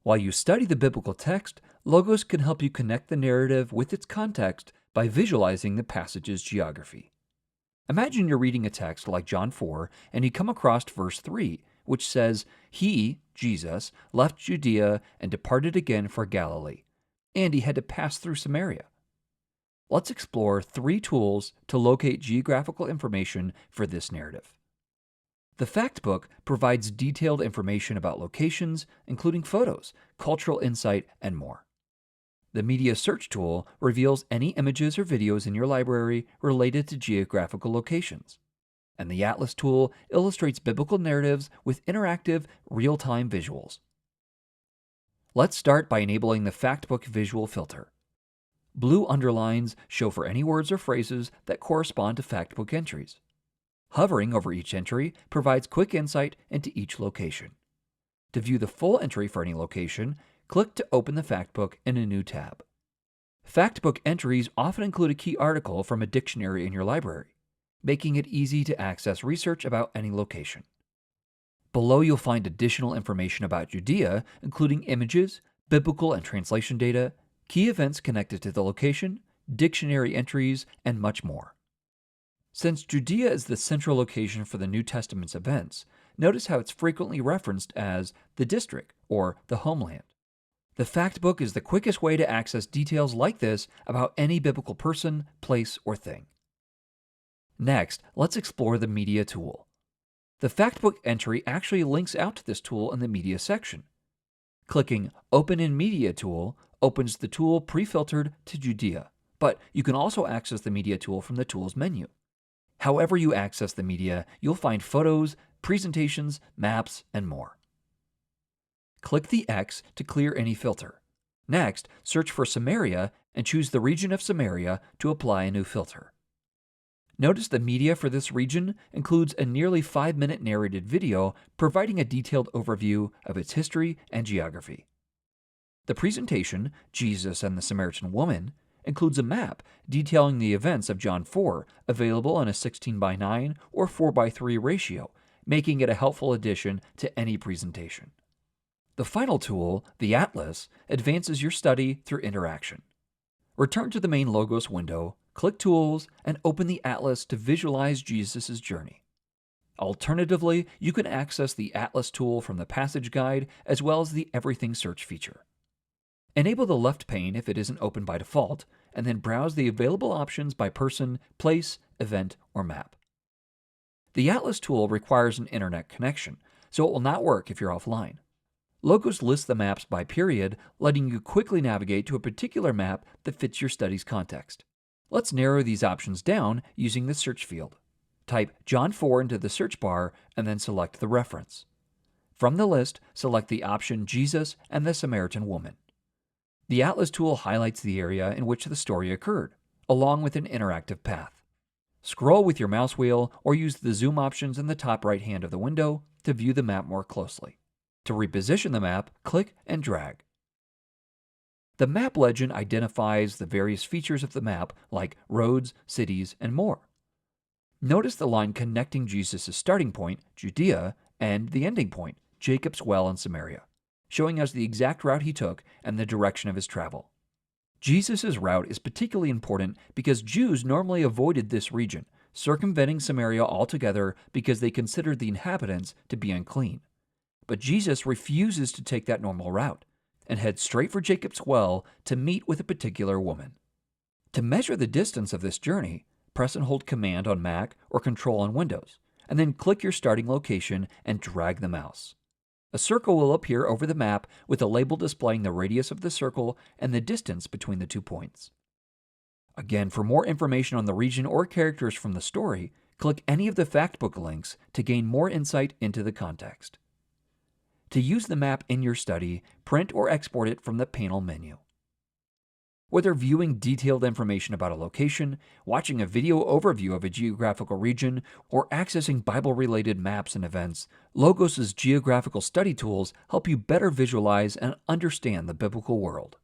While you study the biblical text, Logos can help you connect the narrative with its context by visualizing the passage's geography. Imagine you're reading a text like John 4 and you come across verse 3, which says, "He, Jesus, left Judea and departed again for Galilee, and he had to pass through Samaria." Let's explore 3 tools to locate geographical information for this narrative. The Factbook provides detailed information about locations, including photos, cultural insight, and more. The Media Search tool reveals any images or videos in your library related to geographical locations. And the Atlas tool illustrates biblical narratives with interactive, real-time visuals. Let's start by enabling the Factbook visual filter. Blue underlines show for any words or phrases that correspond to Factbook entries. Hovering over each entry provides quick insight into each location. To view the full entry for any location, click to open the Factbook in a new tab. Factbook entries often include a key article from a dictionary in your library, making it easy to access research about any location. Below you'll find additional information about Judea, including images, biblical and translation data, key events connected to the location, dictionary entries, and much more. Since Judea is the central location for the New Testament's events, notice how it's frequently referenced as the district or the homeland. The Factbook is the quickest way to access details like this about any biblical person, place, or thing. Next, let's explore the Media tool. The Factbook entry actually links out to this tool in the Media section. Clicking Open in Media tool opens the tool pre-filtered to Judea, but you can also access the Media tool from the Tools menu. However you access the media, you'll find photos, presentations, maps, and more. Click the X to clear any filter. Next, search for Samaria and choose the region of Samaria to apply a new filter. Notice the media for this region includes a nearly 5-minute narrated video providing a detailed overview of its history and geography. The presentation, Jesus and the Samaritan Woman, includes a map detailing the events of John 4, available in a 16:9 or 4:3 ratio, making it a helpful addition to any presentation. The final tool, the Atlas, advances your study through interaction. Return to the main Logos window, click Tools, and open the Atlas to visualize Jesus' journey. Alternatively, you can access the Atlas tool from the Passage Guide as well as the Everything Search feature. Enable the left pane if it isn't open by default, and then browse the available options by person, place, event, or map. The Atlas tool requires an internet connection, so it will not work if you're offline. Logos lists the maps by period, letting you quickly navigate to a particular map that fits your study's context. Let's narrow these options down using the search field. Type John 4 into the search bar and then select the reference. From the list, select the option Jesus and the Samaritan Woman. The Atlas tool highlights the area in which the story occurred, along with an interactive path. Scroll with your mouse wheel or use the zoom options in the top right hand of the window to view the map more closely. To reposition the map, click and drag. The map legend identifies the various features of the map like roads, cities, and more. Notice the line connecting Jesus' starting point, Judea, and the ending point, Jacob's well in Samaria, showing us the exact route he took and the direction of his travel. Jesus' route is particularly important because Jews normally avoided this region, circumventing Samaria altogether because they considered the inhabitants to be unclean. But Jesus refuses to take that normal route and heads straight for Jacob's well to meet with a particular woman. To measure the distance of this journey, press and hold Command on Mac or Control on Windows, and then click your starting location and drag the mouse. A circle will appear over the map with a label displaying the radius of the circle and the distance between the 2 points. Again, for more information on the region or characters from the story, click any of the Factbook links to gain more insight into the context. To use the map in your study, print or export it from the panel menu. Whether viewing detailed information about a location, watching a video overview of a geographical region, or accessing Bible-related maps and events, Logos' geographical study tools help you better visualize and understand the biblical world.